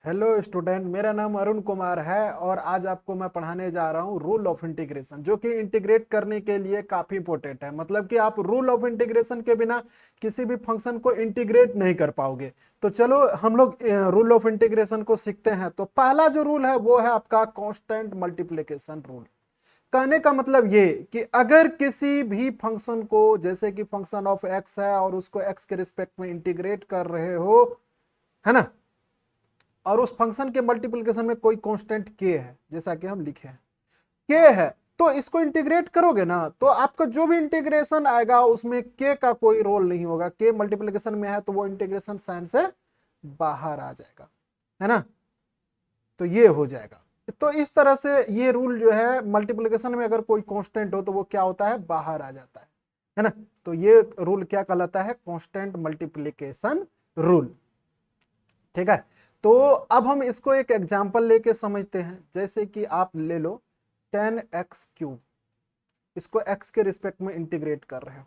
Hello student, मेरा नाम अरुण कुमार है और आज आपको मैं पढ़ाने जा रहा हूँ रूल ऑफ इंटीग्रेशन, जो कि इंटीग्रेट करने के लिए काफी इंपॉर्टेंट है। मतलब कि आप रूल ऑफ इंटीग्रेशन के बिना किसी भी फंक्शन को इंटीग्रेट नहीं कर पाओगे। तो चलो हम लोग रूल ऑफ इंटीग्रेशन को सीखते हैं। तो पहला जो रूल है वो है आपका कांस्टेंट मल्टीप्लिकेशन रूल। कहने का मतलब ये कि अगर किसी भी फंक्शन को, जैसे कि फंक्शन ऑफ एक्स है और उसको एक्स के रिस्पेक्ट में इंटीग्रेट कर रहे हो, है ना, और उस फंक्शन के मल्टीप्लिकेशन में कोई कांस्टेंट के है, जैसा कि हम लिखे हैं के है, तो इसको इंटीग्रेट करोगे ना, तो आपका जो भी इंटीग्रेशन आएगा उसमें के का कोई रोल नहीं होगा। के मल्टीप्लिकेशन में है तो वो इंटीग्रेशन साइन से बाहर आ जाएगा, है ना। तो ये हो जाएगा। तो इस तरह से ये रूल जो है, मल्टीप्लिकेशन में अगर कोई कांस्टेंट हो तो वो क्या होता है, बाहर आ जाता है ना। तो ये रूल क्या कहलाता है, कांस्टेंट मल्टीप्लिकेशन रूल। ठीक है। तो अब हम इसको एक एग्जांपल लेके समझते हैं। जैसे कि आप ले लो 10x³ इसको x के रिस्पेक्ट में इंटीग्रेट कर रहे हो,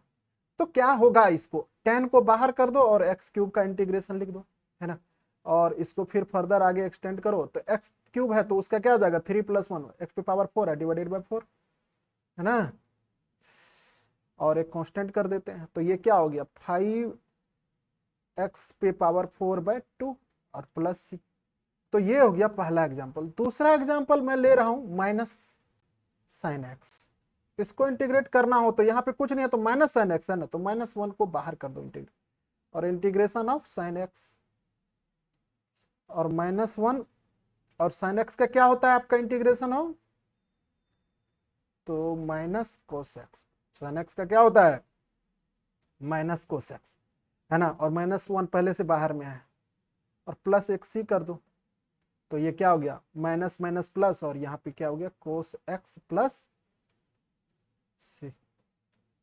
तो क्या होगा, इसको 10 को बाहर कर दो और x³ का इंटीग्रेशन लिख दो, है ना। और इसको फिर फर्दर आगे एक्सटेंड करो तो x³ है तो उसका क्या हो जाएगा, 3 + 1 x⁴ है डिवाइडेड बाय 4, है ना। और एक कांस्टेंट कर देते हैं तो ये क्या हो गया, 5x⁴/2 और +c। तो ये हो गया पहला एग्जांपल। दूसरा एग्जांपल मैं ले रहा हूं -sin x। इसको इंटीग्रेट करना हो तो यहाँ पे कुछ नहीं है तो -sin x है ना, तो -1 को बाहर कर दो इंटीग्रेट, और इंटीग्रेशन ऑफ sin x और -1 और sin x का क्या होता है आपका इंटीग्रेशन हो, तो -cos x। sin x का क्या होता है, -cos x, है ना। और -1 पहले से बाहर में है और प्लस एक c कर दो, तो ये क्या हो गया, माइनस माइनस प्लस, और यहाँ पे क्या हो गया, cos x प्लस c।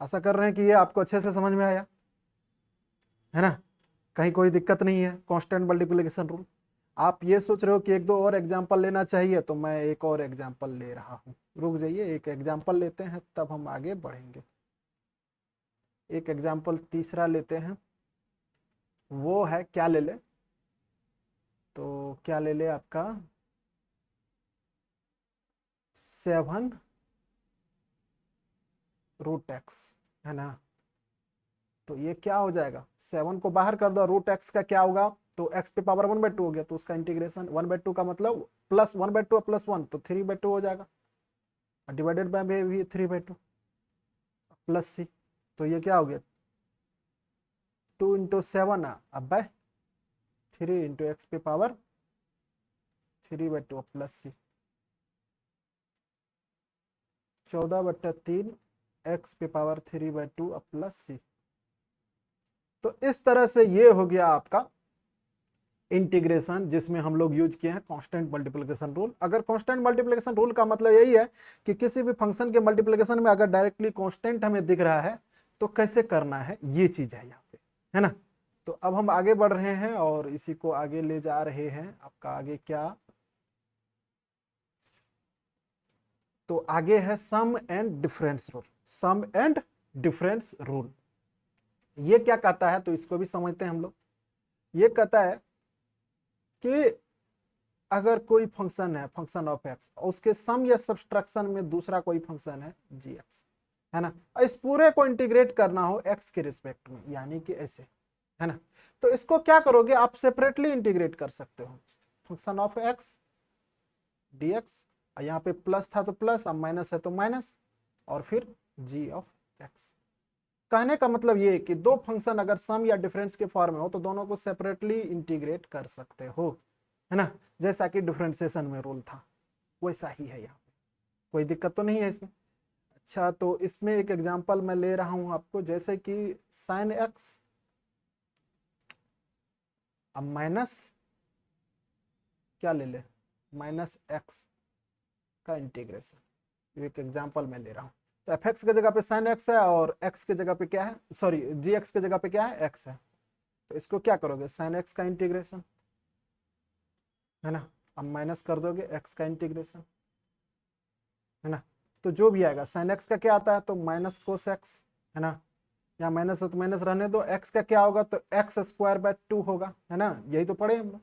आशा कर रहे हैं कि ये आपको अच्छे से समझ में आया, है ना, कहीं कोई दिक्कत नहीं है। Constant multiplication rule. आप ये सोच रहे हो कि एक दो और एग्जांपल लेना चाहिए, तो मैं एक और एग्जांपल ले रहा हूँ। रुक जाइए, एक एग्जांपल लेते हैं तब हम आगे बढ़ेंगे। एक एग्जांपल तीसरा लेते हैं, वो है क्या ले ले, तो क्या ले ले आपका 7√x, है ना। तो ये क्या हो जाएगा, 7 को बाहर कर दो, √x का क्या होगा, तो x⁴ 1/2 हो गया, तो उसका इंटीग्रेशन 1/2 का मतलब प्लस 1/2 प्लस 1 तो 3/2 हो जाएगा, डिवाइडेड बाय भी 3/2 प्लस c। तो ये क्या हो गया, 2 × 7 अब by 3 × x⁴ 3/2 plus c, 14/3 x⁴ 3/2 plus c। तो इस तरह से ये हो गया आपका इंटीग्रेशन, जिसमें हम लोग यूज किए हैं कांस्टेंट मल्टीप्लिकेशन रूल। अगर कांस्टेंट मल्टीप्लिकेशन रूल का मतलब यही है कि किसी भी फंक्शन के मल्टीप्लिकेशन में अगर डायरेक्टली कांस्टेंट हमें दिख रहा है तो कैसे करना है, ये चीज है यहाँ पे, है ना। तो अब हम आगे बढ़ रहे हैं और इसी को आगे ले जा रहे हैं। आपका आगे क्या, तो आगे है sum and difference rule. Sum and difference rule ये क्या कहता है, तो इसको भी समझते हैं हम लोग। ये कहता है कि अगर कोई फंक्शन है, फंक्शन ऑफ एक्स, उसके सम या सब्सट्रैक्शन में दूसरा कोई फंक्शन है जी एक्स, है ना, इस पूरे को इंटीग्रेट करना हो एक्स के रिस्पेक्ट में, यानी कि ऐसे, है ना, तो इसको क्या करोगे, आप सेपरेटली इंटीग्रेट कर सकते हो। फंक्शन ऑफ एक्स dx, यहाँ पे प्लस था तो प्लस, अब माइनस है तो माइनस, और फिर g ऑफ एक्स। कहने का मतलब ये कि दो फंक्शन अगर सम या डिफरेंस के फॉर्म में हो तो दोनों को सेपरेटली इंटीग्रेट कर सकते हो, है ना। जैसा कि डिफरेंशिएशन में रूल था वैसा ही है यहाँ पे, कोई दिक्कत तो नहीं है इसमें। अच्छा, तो इसमें एक एग्जांपल मैं ले रहा हूं आपको, जैसे कि sin x अब माइनस क्या ले ले, -x का इंटीग्रेशन। एक एग्जांपल मैं ले रहा हूं, तो एफ एक्स की जगह पे sin x है और x की जगह पे क्या है, सॉरी जी एक्स की जगह पे क्या है, x है। तो इसको क्या करोगे, sin x का इंटीग्रेशन, है ना, अब माइनस कर दोगे x का इंटीग्रेशन, है ना। तो जो भी आएगा sin x का क्या आता है, तो -cos x, है ना। यहाँ माइनस है तो माइनस रहने दो, x का क्या होगा, तो x² / 2 होगा, है ना, यही तो पढ़े हम लोग।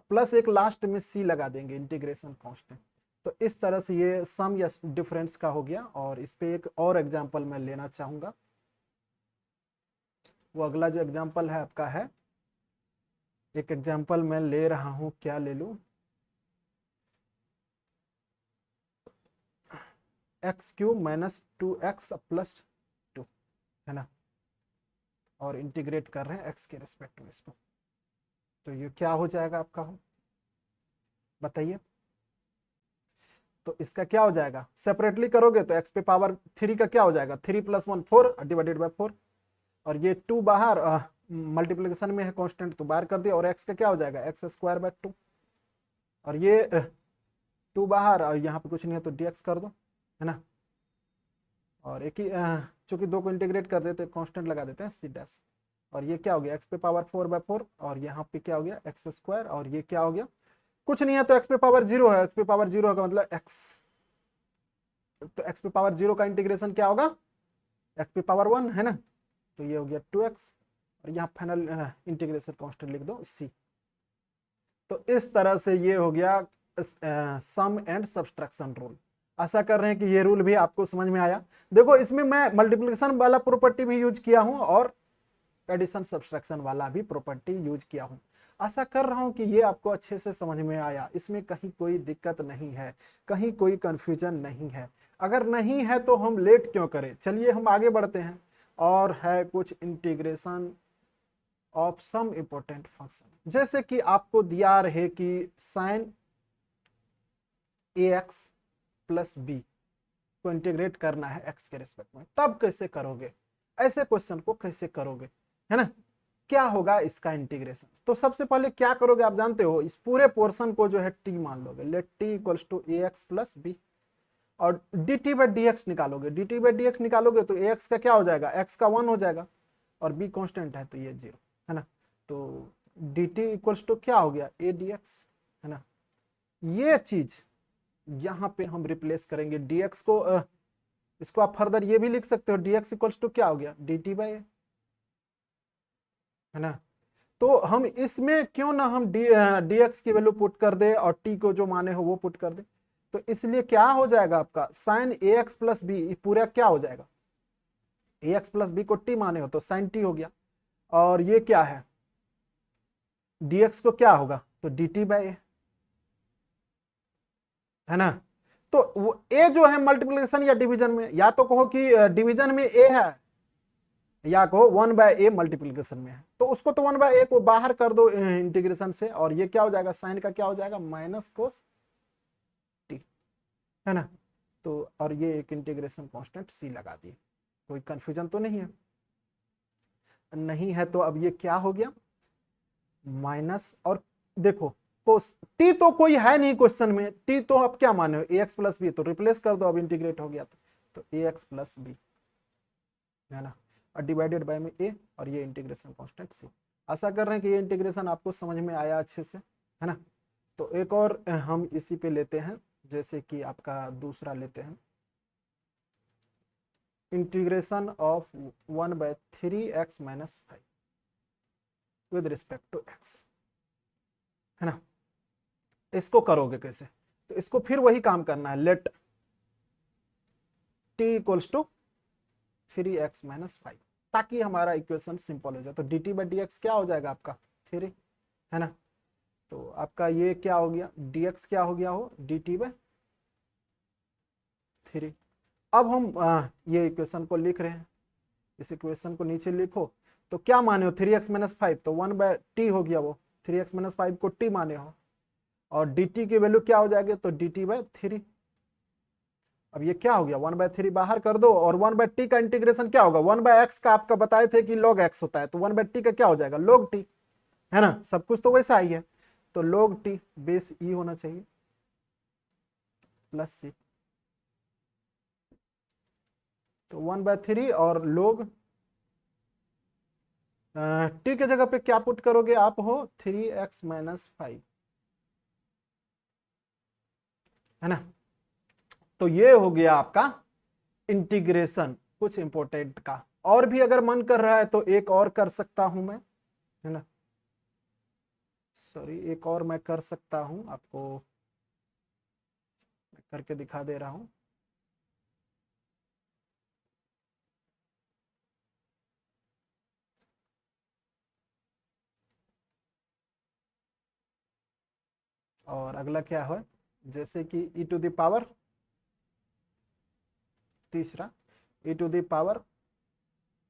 प्लस एक लास्ट में सी लगा देंगे इंटीग्रेशन कांस्टेंट। तो इस तरह से ये सम या डिफरेंस का हो गया। और इस पे एक और एग्जांपल मैं लेना चाहूंगा। वो अगला जो एग्जांपल है आपका है, एक एग्जांपल मैं ले रहा हूं, क्या ले लूं, x cube minus 2x plus 2, है ना, और इंटीग्रेट कर रहे हैं एक्स के रिस्पेक्ट में इसको। तो ये क्या हो जाएगा आपका, हो बताइए। तो इसका क्या हो जाएगा, सेपरेटली करोगे तो एक्स पे पावर 3 का क्या हो जाएगा, 3 + 1 4 डिवाइडेड बाय 4। और ये 2 बाहर मल्टीप्लिकेशन में है कांस्टेंट, तो बाहर कर दिया। और एक्स का क्या हो जाएगा, x²/2। और ये 2 बाहर, और यहाँ पे कुछ नहीं है तो dx कर दो, है ना। और एक ही चूंकि दो को इंटीग्रेट कर देते कांस्टेंट लगा देते हैं c'। और ये क्या हो गया, x पे पावर 4/4। और यहाँ पे क्या हो गया, x²। और ये क्या हो गया, कुछ नहीं है तो x पे पावर 0 है, x पे पावर 0 का मतलब x। तो x पे पावर 0 का इंटीग्रेशन क्या होगा, x पे पावर 1, है ना। तो ये हो गया 2x। और यहाँ फाइनल इंटीग्रेशन कांस्टेंट लिख दो c। तो इस तरह से ये हो गया सम एंड सब्सट्रैक्शन रूल। आशा कर रहे हैं कि ये रूल भी आपको समझ में आया। देखो इसमें मैं मल्टीप्लिकेशन वाला प्रॉपर्टी भी यूज किया हूं और एडिशन सब्सट्रैक्शन वाला भी प्रॉपर्टी यूज किया हूं। आशा कर रहा हूं कि ये आपको अच्छे से समझ में आया, इसमें कहीं कोई दिक्कत नहीं है, कहीं कोई कंफ्यूजन नहीं है। अगर नहीं है तो हम लेट क्यों करें, चलिए हम आगे बढ़ते हैं। और है कुछ integration of some important function, जैसे कि आपको दिया रहे कि sin ax प्लस बी को इंटीग्रेट करना है x के रिस्पेक्ट में, तब कैसे करोगे, ऐसे क्वेश्चन को कैसे करोगे, है ना, क्या होगा इसका इंटीग्रेशन। तो सबसे पहले क्या करोगे आप जानते हो, इस पूरे पोर्शन को जो है t मान लोगे, let t equals to ax plus B. और dt/dx निकालोगे, dt/dx निकालोगे तो ax का क्या हो जाएगा, x का 1 हो जाएगा, और b कांस्टेंट है तो ये 0, है ना। तो dt इक्वल्स टू क्या हो गया, a dx, है ना। ये चीज यहाँ पे हम रिप्लेस करेंगे dx को, इसको आप फर्दर ये भी लिख सकते हो, dx इक्वल्स टू क्या हो गया, dt/a, है ना। तो हम इसमें क्यों ना हम dx की वैल्यू पुट कर दे और t को जो माने हो वो पुट कर दे। तो इसलिए क्या हो जाएगा आपका sin ax प्लस बी, पूरा क्या हो जाएगा, ax प्लस बी को t माने हो तो sin t हो गया। और ये क्या है, dx को क्या होगा तो dt/a, है ना। तो वो a जो है मल्टीप्लिकेशन या डिवीजन में, या तो कहो कि डिवीजन में a है, या कहो 1/a मल्टीप्लिकेशन में है, तो उसको तो 1/a को बाहर कर दो इंटीग्रेशन से। और ये क्या हो जाएगा, साइन का क्या हो जाएगा, माइनस कोस t, है ना। तो और ये एक इंटीग्रेशन कांस्टेंट c लगा दिए, कोई कंफ्यूजन तो नहीं है, नहीं है तो अब ये क्या हो गया माइनस। और देखो कोस t तो कोई है नहीं क्वेश्चन में, t तो अब क्या माने हो ax प्लस बी, तो रिप्लेस कर दो, अब इंटीग्रेट हो गया तो ax प्लस बी, है ना, और डिवाइडेड बाय में a, और ये इंटीग्रेशन कांस्टेंट c। आशा कर रहे हैं कि ये इंटीग्रेशन आपको समझ में आया अच्छे से, है ना। तो एक और हम इसी पे लेते हैं, जैसे कि आपका दूसरा लेते हैं, integration of 1/3x minus 5 with respect to x, है ना। इसको करोगे कैसे, तो इसको फिर वही काम करना है, let t equals to 3x minus 5, ताकि हमारा इक्वेशन सिंपल हो जाए। तो dt/dx क्या हो जाएगा आपका 3, है ना। तो आपका ये क्या हो गया, dx क्या हो गया हो dt/3। अब हम ये इक्वेशन को लिख रहे हैं, इस इक्वेशन को नीचे लिखो। तो क्या माने हो 3x माइनस 5, तो 1/t हो गया, वो 3x माइनस 5 को t माने हो। और dt की वैल्यू क्या हो जाएगी, तो dt/3। अब ये क्या हो गया, 1/3 बाहर कर दो, और 1/t का इंटीग्रेशन क्या होगा, 1/x का आपका बताए थे कि log x होता है, तो 1/t का क्या हो जाएगा log t, है ना। सब कुछ तो वैसा ही है, तो log t बेस e होना चाहिए प्लस c। तो 1/3 और log t के जगह पे क्या पुट करोगे आप, हो 3x माइनस 5, है ना। तो ये हो गया आपका इंटीग्रेशन कुछ इंपॉर्टेंट का। और भी अगर मन कर रहा है तो एक और कर सकता हूं मैं, है ना। सॉरी, एक और मैं कर सकता हूं, आपको मैं करके दिखा दे रहा हूं। और अगला क्या है, जैसे कि ई टू द पावर, तीसरा E to the power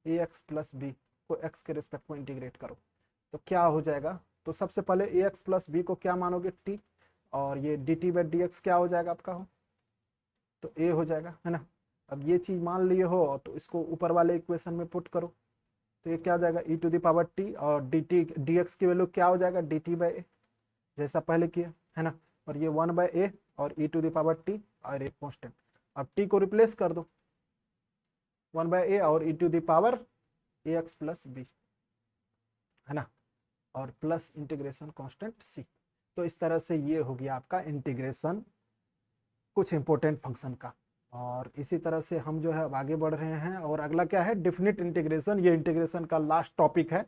A X plus B को एक्स के रिस्पेक्ट में इंटीग्रेट करो, तो क्या हो जाएगा। तो सबसे पहले ए एक्स प्लस बी को क्या मानोगे, टी, और ये D T by D x क्या हो जाएगा आपका, हो तो ए हो जाएगा, है ना। अब ये चीज मान लिए हो तो इसको ऊपर वाले इक्वेशन में पुट करो, तो ये क्या हो जाएगा, ई टू द पावर टी, और डी टी डी एक्स की वैल्यू क्या हो जाएगा, डी टी बाई ए, जैसा पहले किया है ना। और ये 1/a और E to the power T और एक कॉन्स्टेंट। अब टी को रिप्लेस कर दो, 1/a और E to the power A X plus B, है ना, और प्लस इंटीग्रेशन कांस्टेंट सी। तो इस तरह से ये हो गया आपका इंटीग्रेशन कुछ इंपॉर्टेंट फंक्शन का। और इसी तरह से हम जो है अब आगे बढ़ रहे हैं, और अगला क्या है, डिफिनिट इंटीग्रेशन। ये इंटीग्रेशन का लास्ट टॉपिक है,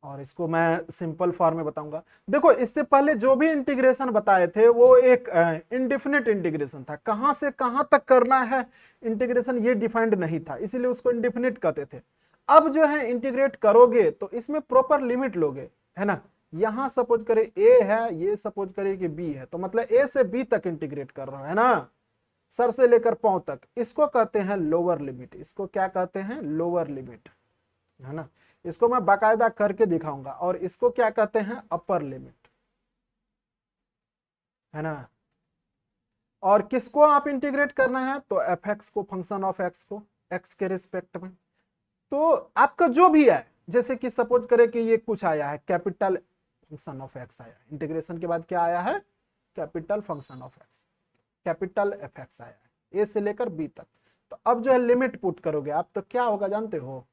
और इसको मैं सिंपल फॉर्म में बताऊंगा। देखो, इससे पहले जो भी इंटीग्रेशन बताए थे वो एक इनडिफिनिट इंटीग्रेशन था, कहां से कहां तक करना है इंटीग्रेशन ये डिफाइंड नहीं था, इसीलिए उसको इनडिफिनिट कहते थे। अब जो है इंटीग्रेट करोगे तो इसमें प्रॉपर लिमिट लोगे, है ना। यहां सपोज करे ए है, ये सपोज करे कि बी है, तो मतलब ए से बी तक इंटीग्रेट कर रहा है ना, सर से लेकर पांव तक, इसको कहते हैं लोअर लिमिट। इसको क्या कहते हैं, लोअर लिमिट, है ना। इसको मैं बाकायदा करके दिखाऊंगा। और इसको क्या कहते हैं, अपर लिमिट, है ना। और किसको आप इंटीग्रेट करना है, तो एफ एक्स को, फंक्शन ऑफ एक्स को एक्स के रिस्पेक्ट में। तो आपका जो भी है, जैसे कि सपोज करे कि ये कुछ आया है, कैपिटल फंक्शन ऑफ एक्स आया, इंटीग्रेशन के बाद क्या आया है, capital function of x, capital F x आया है, ए से लेकर बी तक। तो अब जो है लिमिट पुट करोगे आप, तो क्या होगा जानते हो,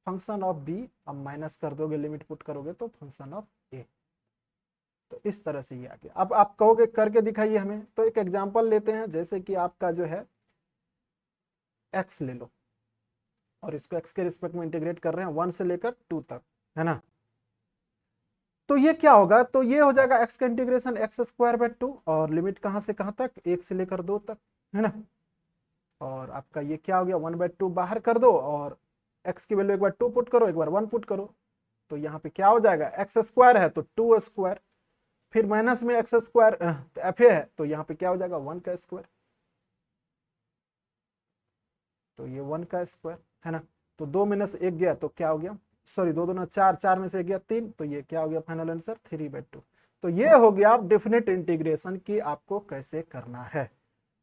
फंक्शन ऑफ बी, अब माइनस कर दोगे, लिमिट पुट करोगे तो फंक्शन ऑफ ए। तो इस तरह से ये आ गया। अब आप कहोगे करके दिखाइए हमें, तो एक एग्जांपल लेते हैं, जैसे कि आपका जो है एक्स ले लो, और इसको एक्स के रिस्पेक्ट में इंटीग्रेट कर रहे हैं 1 से लेकर 2 तक, है ना। तो ये क्या होगा, तो ये हो जाएगा एक्स का इंटीग्रेशन एक्स स्क्वायर बाय 2, और लिमिट कहां से कहां तक, 1 से लेकर 2 तक, है ना। और आपका ये क्या हो गया, 1/2 बाहर कर दो, और एक्स की वैल्यू एक बार 2 पुट करो, एक बार 1 पुट करो, तो यहाँ पे क्या हो जाएगा, एक्स स्क्वायर है तो 2 स्क्वायर, फिर माइनस में एक्स स्क्वायर तो एफ ए है, तो यहाँ पे क्या हो जाएगा, 1 का स्क्वायर, तो ये 1 का स्क्वायर, है ना। तो 2 माइनस 1 गया तो क्या हो गया, सॉरी 2 2 4, 4 में से 1 गया 3, तो ये क्या हो गया, फाइनल आंसर 3/2। तो ये हो गया आप डेफिनेट इंटीग्रेशन की आपको कैसे करना है।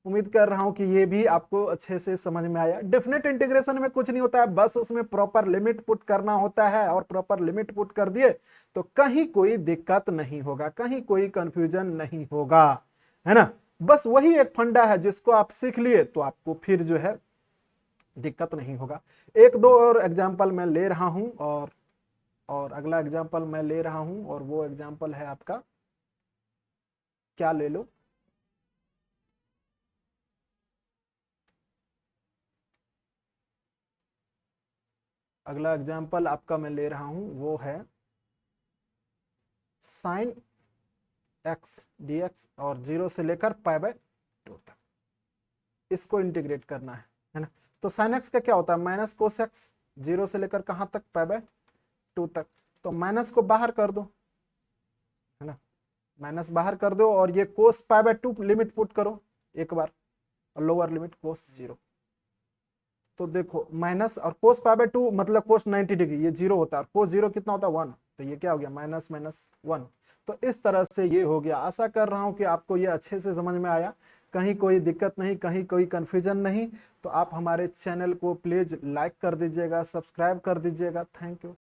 उम्मीद कर रहा हूं कि ये भी आपको अच्छे से समझ में आया। डेफिनेट इंटीग्रेशन में कुछ नहीं होता है, बस उसमें प्रॉपर लिमिट पुट करना होता है, और प्रॉपर लिमिट पुट कर दिए तो कहीं कोई दिक्कत नहीं होगा, कहीं कोई कंफ्यूजन नहीं होगा, है ना। बस वही एक फंडा है, जिसको आप सीख लिए तो आपको फिर जो है दिक्कत नहीं होगा। एक दो और एग्जाम्पल मैं ले रहा हूं, और अगला एग्जाम्पल मैं ले रहा हूं, और वो एग्जाम्पल है आपका, क्या ले लो, अगला एग्जाम्पल आपका मैं ले रहा हूं, वो है साइन एक्स डी एक्स, और 0 से लेकर π/2 तक इसको इंटीग्रेट करना है ना। तो साइन एक्स का क्या होता है, माइनस कोस एक्स, 0 से लेकर कहां तक, π/2 तक। तो माइनस को बाहर कर दो, है ना, माइनस बाहर कर दो, और ये कोस π/2 लिमिट पुट करो एक बार, और लोअर लिमिट कोस 0। तो देखो माइनस और कोस π/2 मतलब कोस 90 डिग्री, ये 0 होता है, और कोस 0 कितना होता है, 1, तो ये क्या हो गया, माइनस माइनस 1। तो इस तरह से ये हो गया। आशा कर रहा हूं कि आपको ये अच्छे से समझ में आया, कहीं कोई दिक्कत नहीं, कहीं कोई कंफ्यूजन नहीं। तो आप हमारे चैनल को प्लीज लाइक कर दीजिएगा, सब्सक्राइब कर दीजिएगा। Thank you.